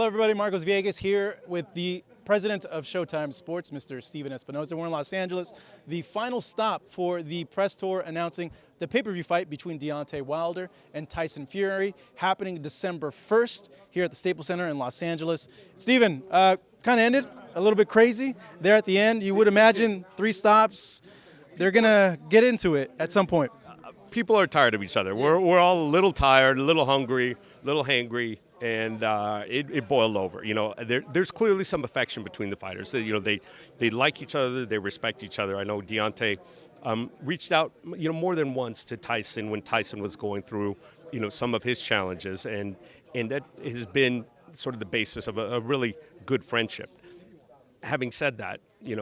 Hello, everybody. Marcos Villegas here with the president of Showtime Sports, Mr. Steven Espinoza. We're in Los Angeles, the final stop for the press tour announcing the pay-per-view fight between Deontay Wilder and Tyson Fury, happening December 1st here at the Staples Center in Los Angeles. Steven, kind of ended a little bit crazy there at the end. You would imagine 3 stops. They're going to get into it at some point. People are tired of each other. We're all a little tired, a little hungry, a little hangry, and it boiled over. You know, there's clearly some affection between the fighters. You know, they like each other, they respect each other. I know Deontay reached out, you know, more than once to Tyson when Tyson was going through, you know, some of his challenges, and that has been sort of the basis of a really good friendship. Having said that, you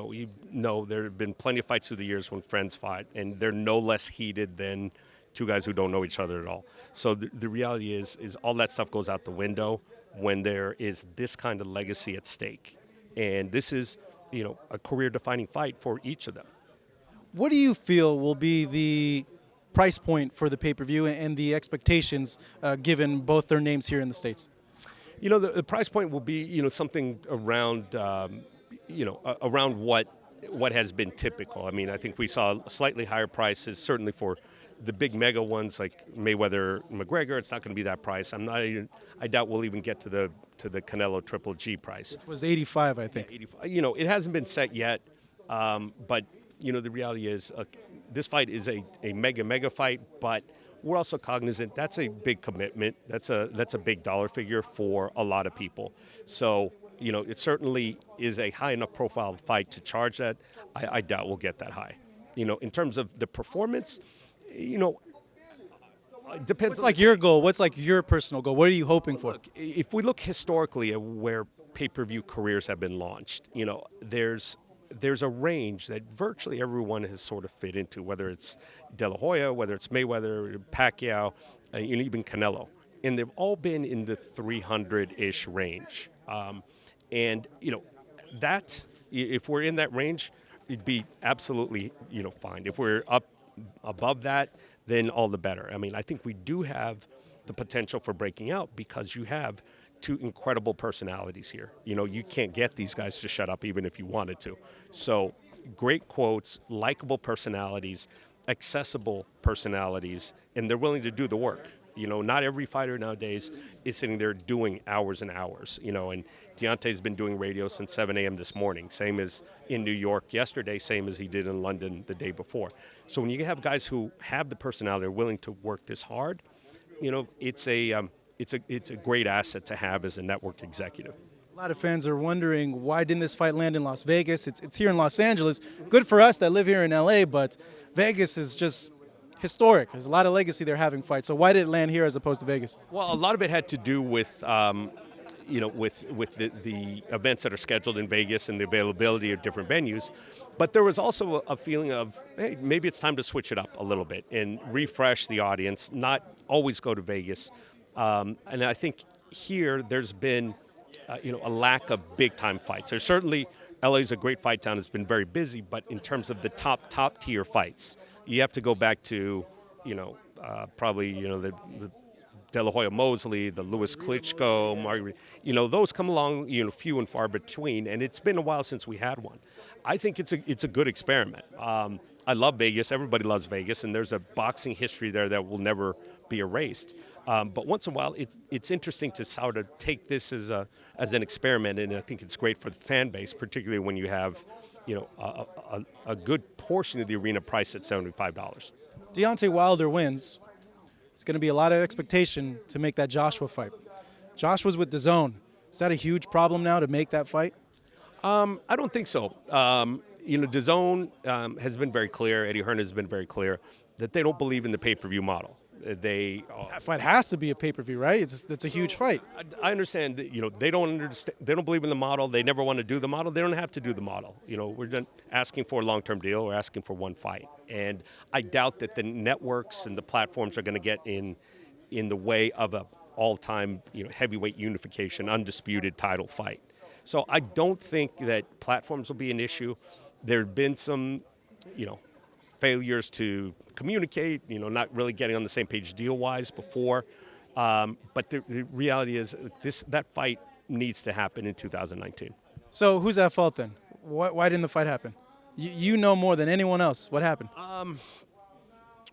know there have been plenty of fights through the years when friends fight, and they're no less heated than two guys who don't know each other at all. So the reality is all that stuff goes out the window when there is this kind of legacy at stake. And this is, you know, a career-defining fight for each of them. What do you feel will be the price point for the pay-per-view and the expectations given both their names here in the States? You know, the price point will be, you know, something around, around what has been typical. I mean, I think we saw slightly higher prices, certainly for the big mega ones like Mayweather McGregor. It's not going to be that price. I doubt we'll even get to the Canelo Triple G price. Which was 85, I think. Yeah, 85. You know, it hasn't been set yet, but you know, the reality is this fight is a mega fight, but we're also cognizant that's a big commitment. That's a big dollar figure for a lot of people. So, you know, it certainly is a high enough profile fight to charge that. I doubt we'll get that high. You know, in terms of the performance, you know, it depends. What's like your goal? What's like your personal goal? What are you hoping for? Look, if we look historically at where pay-per-view careers have been launched, you know, there's a range that virtually everyone has sort of fit into, whether it's De La Hoya, whether it's Mayweather, Pacquiao, and even Canelo. And they've all been in the 300-ish range. And, you know, that's, if we're in that range, it'd be absolutely, you know, fine. If we're up above that, then all the better. I mean, I think we do have the potential for breaking out because you have 2 incredible personalities here. You know, you can't get these guys to shut up even if you wanted to. So great quotes, likable personalities, accessible personalities, and they're willing to do the work. You know, not every fighter nowadays is sitting there doing hours and hours, you know, and Deontay's been doing radio since 7 a.m. this morning, same as in New York yesterday, same as he did in London the day before. So when you have guys who have the personality, are willing to work this hard, you know, it's a great asset to have as a network executive. A lot of fans are wondering, why didn't this fight land in Las Vegas? It's here in Los Angeles. Good for us that live here in LA, but Vegas is just historic. There's a lot of legacy there having fights. So why did it land here as opposed to Vegas? Well, a lot of it had to do with, you know, with the events that are scheduled in Vegas and the availability of different venues. But there was also a feeling of, hey, maybe it's time to switch it up a little bit and refresh the audience, not always go to Vegas. And I think here there's been, you know, a lack of big-time fights. There's certainly, LA is a great fight town. It's been very busy, but in terms of the top tier fights, you have to go back to, you know, probably, you know, the De La Hoya Mosley, the Louis Klitschko, Marguerite, you know, those come along, you know, few and far between, and it's been a while since we had one. I think it's a good experiment. I love Vegas. Everybody loves Vegas, and there's a boxing history there that will never be erased. But once in a while, it's interesting to sort of take this as an experiment, and I think it's great for the fan base, particularly when you have, you know, a good portion of the arena priced at $75. Deontay Wilder wins. It's going to be a lot of expectation to make that Joshua fight. Joshua's with DAZN. Is that a huge problem now to make that fight? I don't think so. You know, DAZN has been very clear, Eddie Hearn has been very clear, that they don't believe in the pay-per-view model. That fight has to be a pay-per-view, right? It's a huge fight. I understand that, you know, they don't understand. They don't believe in the model. They never want to do the model. They don't have to do the model. You know, we're not asking for a long-term deal. We're asking for one fight, and I doubt that the networks and the platforms are going to get in the way of a all-time, you know, heavyweight unification, undisputed title fight. So I don't think that platforms will be an issue. There have been some, you know, failures to communicate, you know, not really getting on the same page deal-wise before. But the reality is that fight needs to happen in 2019. So who's at fault then? Why didn't the fight happen? You know more than anyone else. What happened?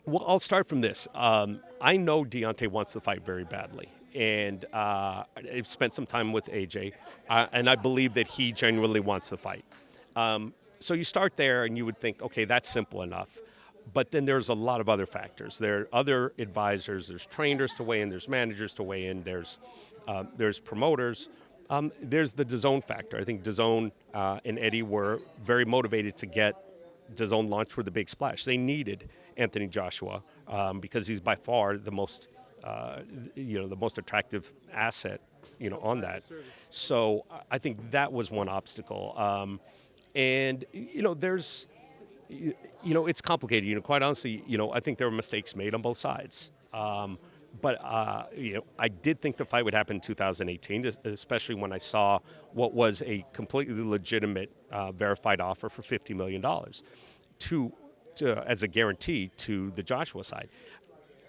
Well, I'll start from this. I know Deontay wants the fight very badly, and I've spent some time with AJ, and I believe that he genuinely wants the fight. So you start there, and you would think, okay, that's simple enough. But then there's a lot of other factors. There are other advisors. There's trainers to weigh in. There's managers to weigh in. There's promoters. There's the DAZN factor. I think DAZN and Eddie were very motivated to get DAZN launched with a big splash. They needed Anthony Joshua because he's by far the most, the most attractive asset, on that. So I think that was one obstacle. And there's, it's complicated. Quite honestly, I think there were mistakes made on both sides. But I did think the fight would happen in 2018, especially when I saw what was a completely legitimate verified offer for $50 million as a guarantee to the Joshua side.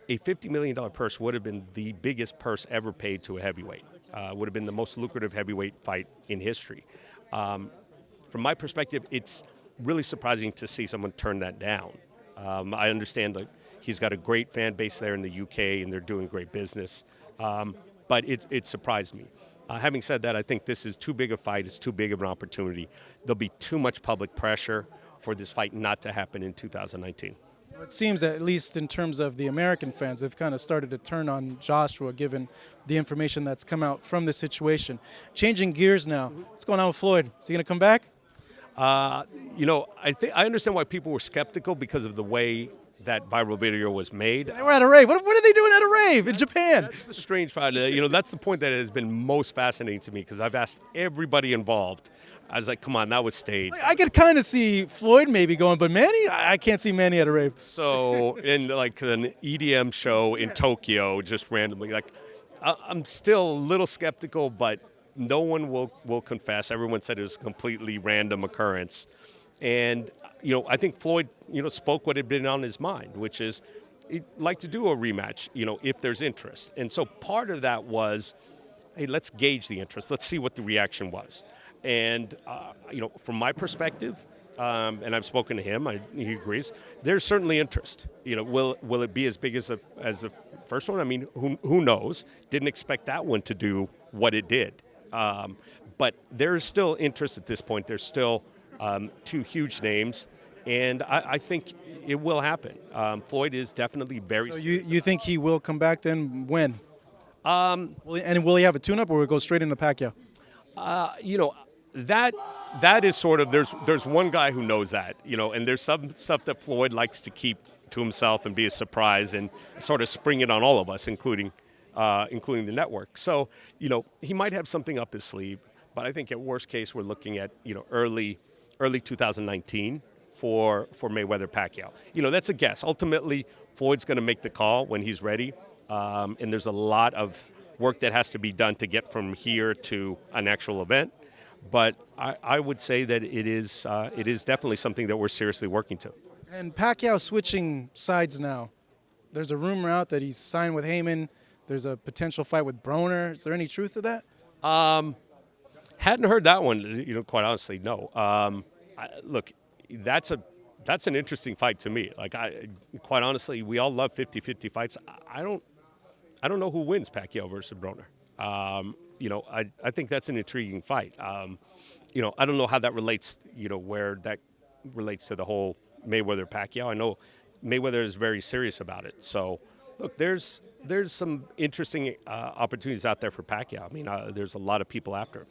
A $50 million purse would have been the biggest purse ever paid to a heavyweight. Would have been the most lucrative heavyweight fight in history. From my perspective, it's really surprising to see someone turn that down. I understand that he's got a great fan base there in the UK, and they're doing great business. But it surprised me. Having said that, I think this is too big a fight. It's too big of an opportunity. There'll be too much public pressure for this fight not to happen in 2019. It seems, at least in terms of the American fans, they've kind of started to turn on Joshua, given the information that's come out from the situation. Changing gears now, what's going on with Floyd? Is he going to come back? I understand why people were skeptical because of the way that viral video was made. They were at a rave. What are they doing at a rave in Japan? That's the strange part. That's the point that has been most fascinating to me because I've asked everybody involved. I was like, come on, that was staged. I could kind of see Floyd maybe going, but Manny, I can't see Manny at a rave. So in like an EDM show in Tokyo, just randomly, I'm still a little skeptical, but no one will confess. Everyone said it was a completely random occurrence. And, I think Floyd, spoke what had been on his mind, which is he'd like to do a rematch, if there's interest. And so part of that was, hey, let's gauge the interest. Let's see what the reaction was. And, from my perspective, and I've spoken to him, he agrees, there's certainly interest. Will it be as big as the first one? I mean, who knows? Didn't expect that one to do what it did. But there is still interest at this point. There's still two huge names, and I think it will happen. Floyd is definitely very. So you think he will come back then? When? Will he have a tune-up, or will it go straight into Pacquiao? That is sort of there's one guy who knows that, and there's some stuff that Floyd likes to keep to himself and be a surprise and sort of spring it on all of us, including the network. So, he might have something up his sleeve, but I think at worst case we're looking at, early 2019 for Mayweather Pacquiao. That's a guess. Ultimately, Floyd's going to make the call when he's ready, and there's a lot of work that has to be done to get from here to an actual event. But I would say that it is definitely something that we're seriously working to. And Pacquiao switching sides now. There's a rumor out that he's signed with Heyman. There's a potential fight with Broner. Is there any truth to that? Hadn't heard that one. Quite honestly, no. Look, that's an interesting fight to me. Quite honestly, we all love 50-50 fights. I don't know who wins Pacquiao versus Broner. I think that's an intriguing fight. I don't know how that relates, where that relates to the whole Mayweather Pacquiao. I know Mayweather is very serious about it. So, look, there's some interesting opportunities out there for Pacquiao. I mean, there's a lot of people after him.